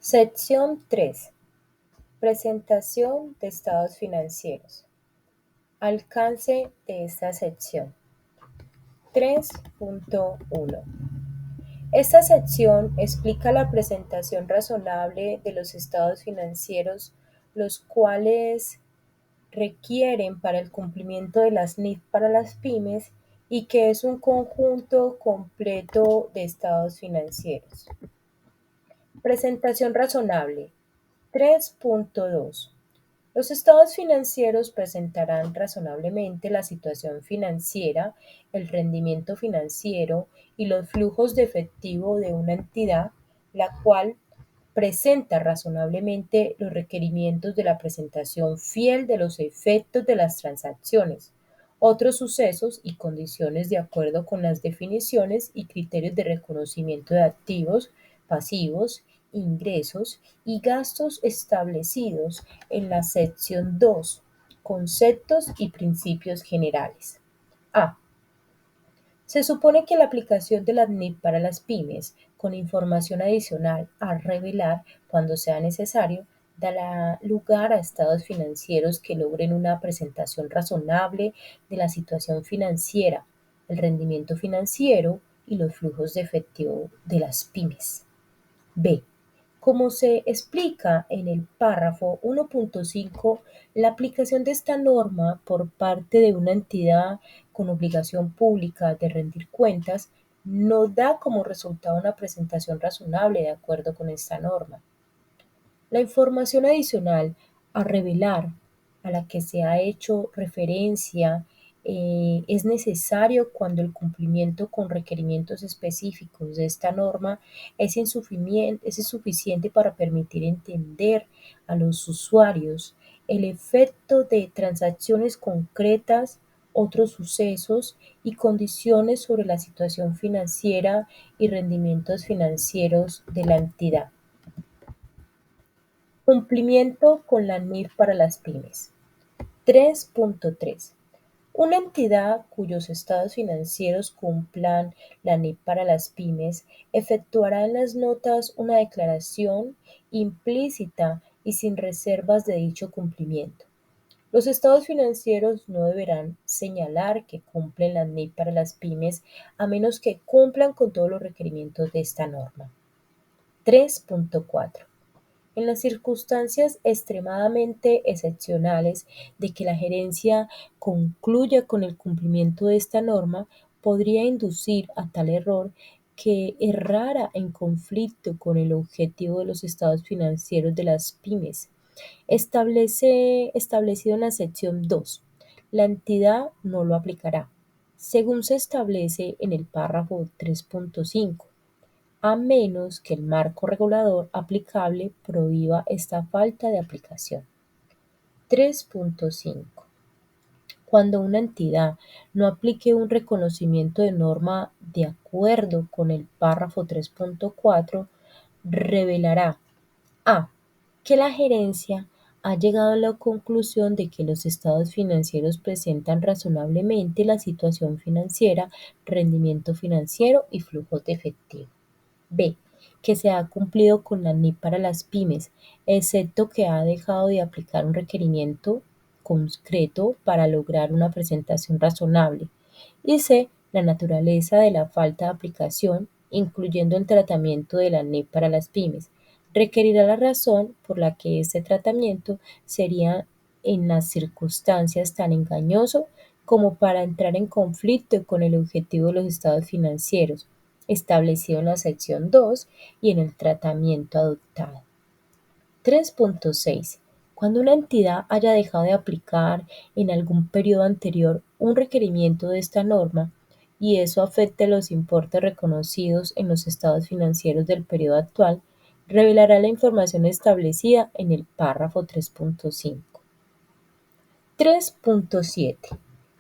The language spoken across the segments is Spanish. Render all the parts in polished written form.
Sección 3. Presentación de estados financieros. Alcance de esta sección. 3.1. Esta sección explica la presentación razonable de los estados financieros, los cuales requieren para el cumplimiento de las NIF para las pymes y que es un conjunto completo de estados financieros. Presentación razonable. 3.2. Los estados financieros presentarán razonablemente la situación financiera, el rendimiento financiero y los flujos de efectivo de una entidad, la cual presenta razonablemente los requerimientos de la presentación fiel de los efectos de las transacciones, otros sucesos y condiciones de acuerdo con las definiciones y criterios de reconocimiento de activos, pasivos, ingresos y gastos establecidos en la sección 2, conceptos y principios generales. A. Se supone que la aplicación de la NIF para las pymes, con información adicional a revelar cuando sea necesario, dará lugar a estados financieros que logren una presentación razonable de la situación financiera, el rendimiento financiero y los flujos de efectivo de las pymes. B. Como se explica en el párrafo 1.5, la aplicación de esta norma por parte de una entidad con obligación pública de rendir cuentas no da como resultado una presentación razonable de acuerdo con esta norma. La información adicional a revelar a la que se ha hecho referencia es necesario cuando el cumplimiento con requerimientos específicos de esta norma es insuficiente para permitir entender a los usuarios el efecto de transacciones concretas, otros sucesos y condiciones sobre la situación financiera y rendimientos financieros de la entidad. Cumplimiento con la NIF para las pymes. 3.3. Una entidad cuyos estados financieros cumplan la NIF para las pymes efectuará en las notas una declaración implícita y sin reservas de dicho cumplimiento. Los estados financieros no deberán señalar que cumplen la NIF para las pymes a menos que cumplan con todos los requerimientos de esta norma. 3.4. En las circunstancias extremadamente excepcionales de que la gerencia concluya con el cumplimiento de esta norma, podría inducir a tal error que errara en conflicto con el objetivo de los estados financieros de las pymes, establecido en la sección 2. La entidad no lo aplicará, según se establece en el párrafo 3.5, a menos que el marco regulador aplicable prohíba esta falta de aplicación. 3.5. Cuando una entidad no aplique un reconocimiento de norma de acuerdo con el párrafo 3.4, revelará a. que la gerencia ha llegado a la conclusión de que los estados financieros presentan razonablemente la situación financiera, rendimiento financiero y flujos de efectivo. B. Que se ha cumplido con la NIF para las pymes, excepto que ha dejado de aplicar un requerimiento concreto para lograr una presentación razonable. Y C. La naturaleza de la falta de aplicación, incluyendo el tratamiento de la NIF para las pymes, requerirá la razón por la que este tratamiento sería en las circunstancias tan engañoso como para entrar en conflicto con el objetivo de los estados financieros establecido en la sección 2 y en el tratamiento adoptado. 3.6. Cuando una entidad haya dejado de aplicar en algún periodo anterior un requerimiento de esta norma y eso afecte los importes reconocidos en los estados financieros del periodo actual, revelará la información establecida en el párrafo 3.5. 3.7.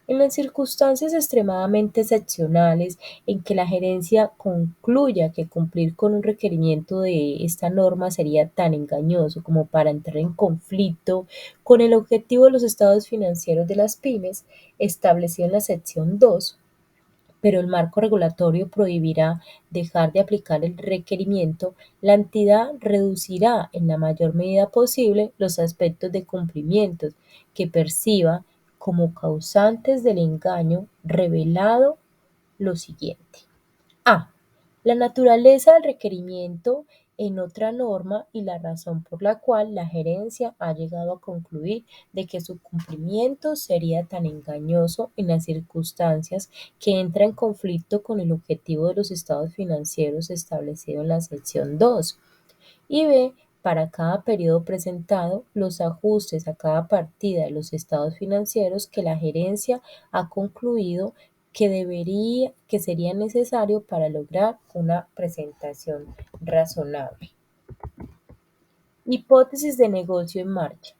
En las circunstancias extremadamente excepcionales en que la gerencia concluya que cumplir con un requerimiento de esta norma sería tan engañoso como para entrar en conflicto con el objetivo de los estados financieros de las pymes establecido en la sección 2, pero el marco regulatorio prohibirá dejar de aplicar el requerimiento, la entidad reducirá en la mayor medida posible los aspectos de cumplimientos que perciba como causantes del engaño revelado lo siguiente. A. La naturaleza del requerimiento en otra norma y la razón por la cual la gerencia ha llegado a concluir de que su cumplimiento sería tan engañoso en las circunstancias que entra en conflicto con el objetivo de los estados financieros establecido en la sección 2. Y B. Para cada periodo presentado, los ajustes a cada partida de los estados financieros que la gerencia ha concluido que sería necesario para lograr una presentación razonable. Hipótesis de negocio en marcha.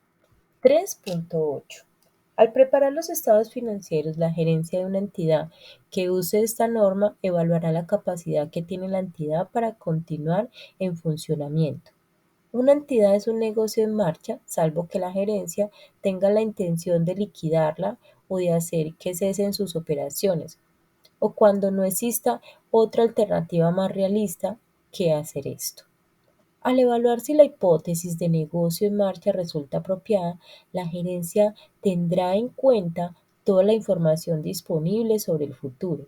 3.8. Al preparar los estados financieros, la gerencia de una entidad que use esta norma evaluará la capacidad que tiene la entidad para continuar en funcionamiento. Una entidad es un negocio en marcha, salvo que la gerencia tenga la intención de liquidarla o de hacer que cesen sus operaciones, o cuando no exista otra alternativa más realista que hacer esto. Al evaluar si la hipótesis de negocio en marcha resulta apropiada, la gerencia tendrá en cuenta toda la información disponible sobre el futuro,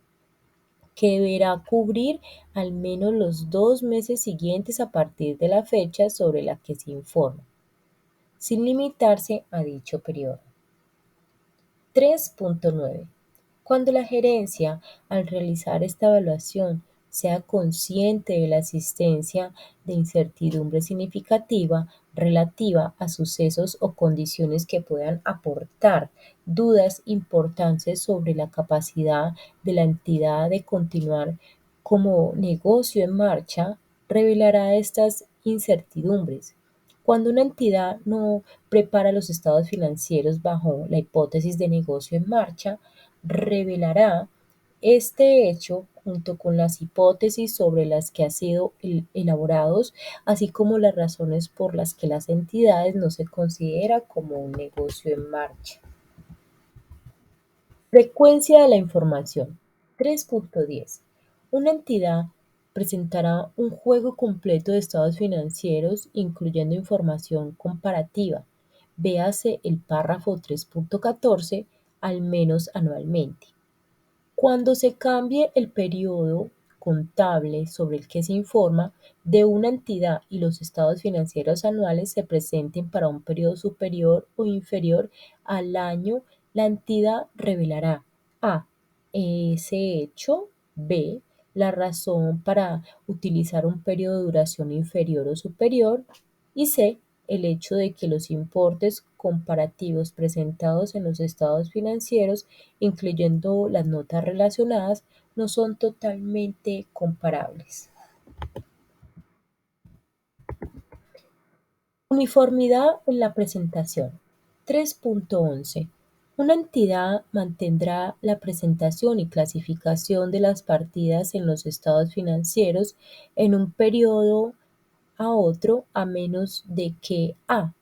que deberá cubrir al menos los 2 meses siguientes a partir de la fecha sobre la que se informa, sin limitarse a dicho periodo. 3.9. Cuando la gerencia, al realizar esta evaluación, sea consciente de la existencia de incertidumbre significativa relativa a sucesos o condiciones que puedan aportar dudas importantes sobre la capacidad de la entidad de continuar como negocio en marcha, revelará estas incertidumbres. Cuando una entidad no prepara los estados financieros bajo la hipótesis de negocio en marcha, revelará este hecho junto con las hipótesis sobre las que han sido elaborados, así como las razones por las que las entidades no se considera como un negocio en marcha. Frecuencia de la información. 3.10. Una entidad presentará un juego completo de estados financieros, incluyendo información comparativa. Véase el párrafo 3.14, al menos anualmente. Cuando se cambie el periodo contable sobre el que se informa de una entidad y los estados financieros anuales se presenten para un periodo superior o inferior al año, la entidad revelará a. ese hecho, b. la razón para utilizar un periodo de duración inferior o superior y c. el hecho de que los importes comparativos presentados en los estados financieros, incluyendo las notas relacionadas, no son totalmente comparables. Uniformidad en la presentación. 3.11. Una entidad mantendrá la presentación y clasificación de las partidas en los estados financieros en un periodo a otro a menos de que a.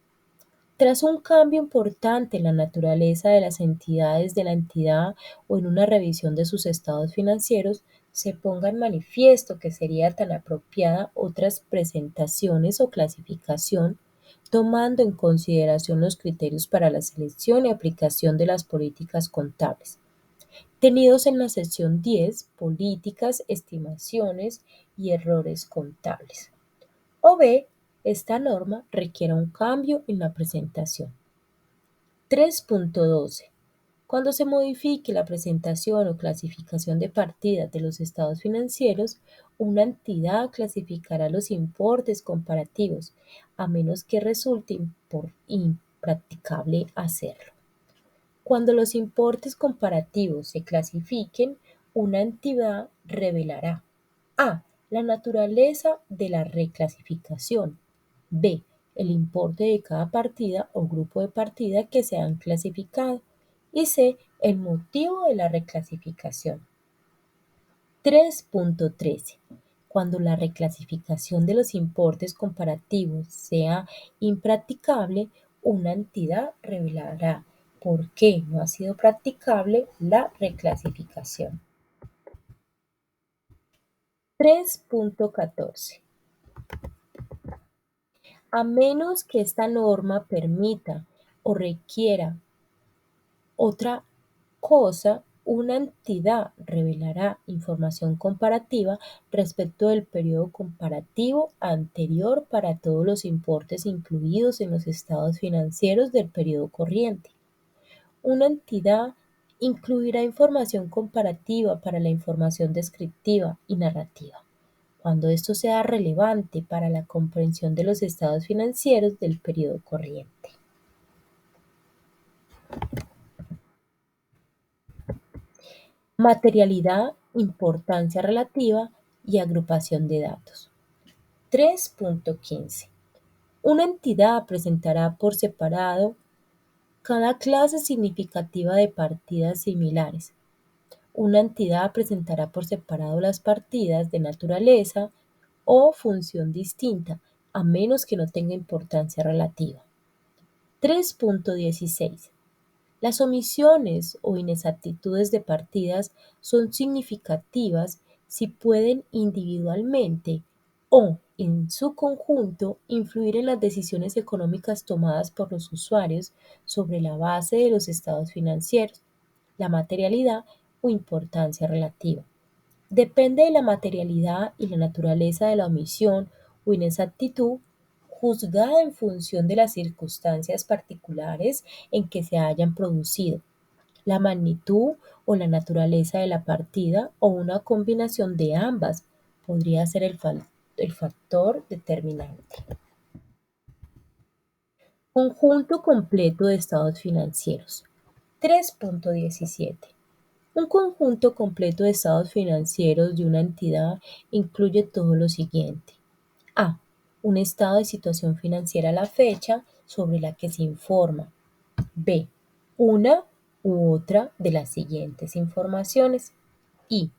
Tras un cambio importante en la naturaleza de las entidades de la entidad o en una revisión de sus estados financieros, se ponga en manifiesto que sería tan apropiada otras presentaciones o clasificación, tomando en consideración los criterios para la selección y aplicación de las políticas contables, tenidos en la sección 10, políticas, estimaciones y errores contables. O B, esta norma requiera un cambio en la presentación. 3.12. Cuando se modifique la presentación o clasificación de partidas de los estados financieros, una entidad clasificará los importes comparativos, a menos que resulte impracticable hacerlo. Cuando los importes comparativos se clasifiquen, una entidad revelará a. la naturaleza de la reclasificación, b. el importe de cada partida o grupo de partidas que se han clasificado y c. el motivo de la reclasificación. 3.13. Cuando la reclasificación de los importes comparativos sea impracticable, una entidad revelará por qué no ha sido practicable la reclasificación. 3.14. A menos que esta norma permita o requiera otra cosa, una entidad revelará información comparativa respecto del periodo comparativo anterior para todos los importes incluidos en los estados financieros del periodo corriente. Una entidad incluirá información comparativa para la información descriptiva y narrativa, cuando esto sea relevante para la comprensión de los estados financieros del periodo corriente. Materialidad, importancia relativa y agrupación de datos. 3.15. Una entidad presentará por separado cada clase significativa de partidas similares. Una entidad presentará por separado las partidas de naturaleza o función distinta, a menos que no tenga importancia relativa. 3.16. Las omisiones o inexactitudes de partidas son significativas si pueden individualmente o en su conjunto influir en las decisiones económicas tomadas por los usuarios sobre la base de los estados financieros, la materialidad o importancia relativa. Depende de la materialidad y la naturaleza de la omisión o inexactitud, juzgada en función de las circunstancias particulares en que se hayan producido, la magnitud o la naturaleza de la partida o una combinación de ambas podría ser el factor determinante. Conjunto completo de estados financieros. 3.17. Un conjunto completo de estados financieros de una entidad incluye todo lo siguiente. A. Un estado de situación financiera a la fecha sobre la que se informa. B. Una u otra de las siguientes informaciones. I.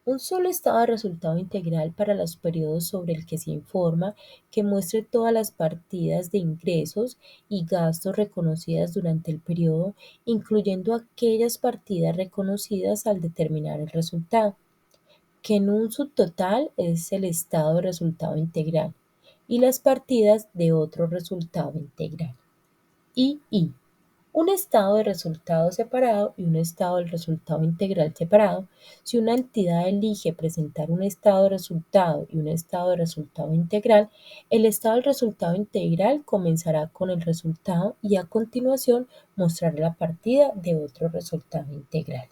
Un solo estado de resultado integral para los periodos sobre el que se informa que muestre todas las partidas de ingresos y gastos reconocidas durante el periodo, incluyendo aquellas partidas reconocidas al determinar el resultado, que en un subtotal es el estado de resultado integral, y las partidas de otro resultado integral. I. Un estado de resultado separado y un estado del resultado integral separado. Si una entidad elige presentar un estado de resultado y un estado de resultado integral, el estado del resultado integral comenzará con el resultado y a continuación mostrará la partida de otro resultado integral.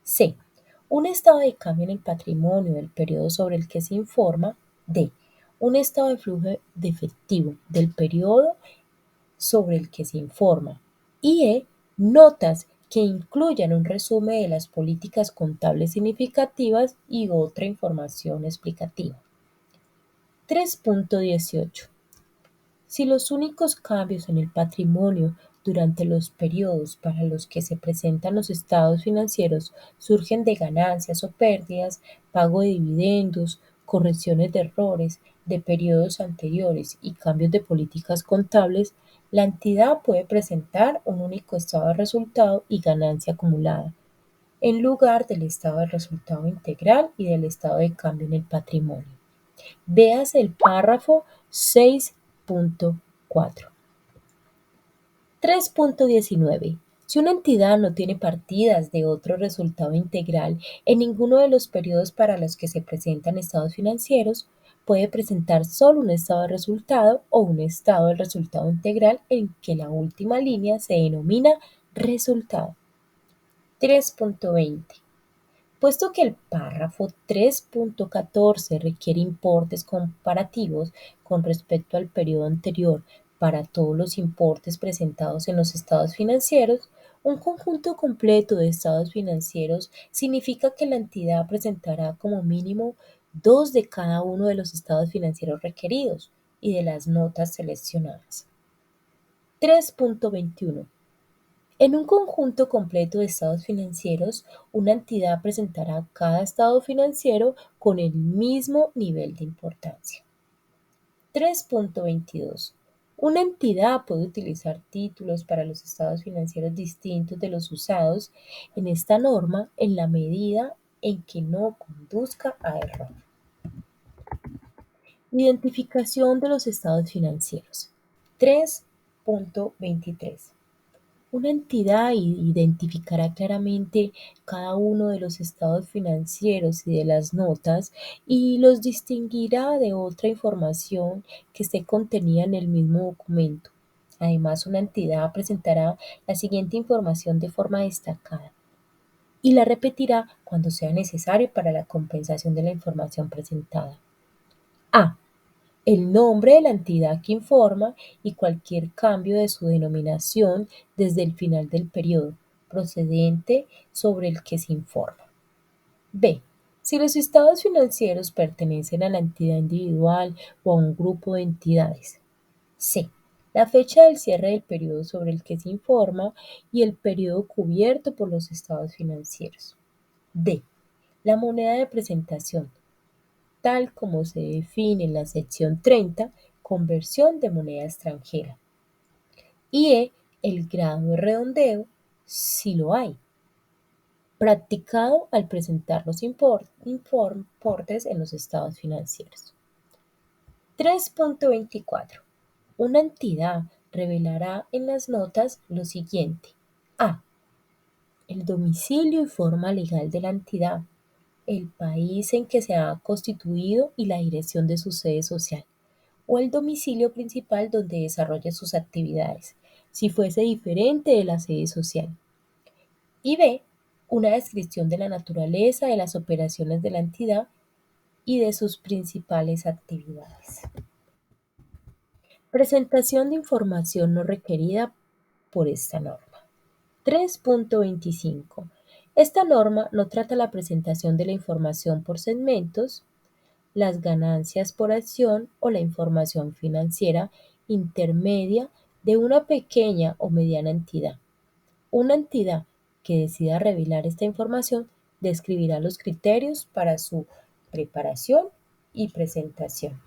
C. Un estado de cambio en el patrimonio del periodo sobre el que se informa. D. Un estado de flujo de efectivo del periodo sobre el que se informa. Y notas que incluyan un resumen de las políticas contables significativas y otra información explicativa. 3.18. Si los únicos cambios en el patrimonio durante los periodos para los que se presentan los estados financieros surgen de ganancias o pérdidas, pago de dividendos, correcciones de errores de periodos anteriores y cambios de políticas contables, la entidad puede presentar un único estado de resultado y ganancia acumulada, en lugar del estado de resultado integral y del estado de cambio en el patrimonio. Véase el párrafo 6.4. 3.19. Si una entidad no tiene partidas de otro resultado integral en ninguno de los periodos para los que se presentan estados financieros, puede presentar solo un estado de resultado o un estado del resultado integral en que la última línea se denomina resultado. 3.20. Puesto que el párrafo 3.14 requiere importes comparativos con respecto al periodo anterior para todos los importes presentados en los estados financieros, un conjunto completo de estados financieros significa que la entidad presentará como mínimo dos de cada uno de los estados financieros requeridos y de las notas seleccionadas. 3.21. En un conjunto completo de estados financieros, una entidad presentará cada estado financiero con el mismo nivel de importancia. 3.22. Una entidad puede utilizar títulos para los estados financieros distintos de los usados en esta norma en la medida en que no conduzca a error. Identificación de los estados financieros. 3.23. Una entidad identificará claramente cada uno de los estados financieros y de las notas y los distinguirá de otra información que esté contenida en el mismo documento. Además, una entidad presentará la siguiente información de forma destacada y la repetirá cuando sea necesario para la compensación de la información presentada. A. El nombre de la entidad que informa y cualquier cambio de su denominación desde el final del periodo procedente sobre el que se informa. B. Si los estados financieros pertenecen a la entidad individual o a un grupo de entidades. C. La fecha del cierre del periodo sobre el que se informa y el periodo cubierto por los estados financieros. D. La moneda de presentación, tal como se define en la sección 30, conversión de moneda extranjera. Y E, el grado de redondeo, si lo hay, practicado al presentar los importes en los estados financieros. 3.24. Una entidad revelará en las notas lo siguiente. A. El domicilio y forma legal de la entidad, el país en que se ha constituido y la dirección de su sede social, o el domicilio principal donde desarrolla sus actividades, si fuese diferente de la sede social. Y B. Una descripción de la naturaleza de las operaciones de la entidad y de sus principales actividades. Presentación de información no requerida por esta norma. 3.25. Esta norma no trata la presentación de la información por segmentos, las ganancias por acción o la información financiera intermedia de una pequeña o mediana entidad. Una entidad que decida revelar esta información describirá los criterios para su preparación y presentación.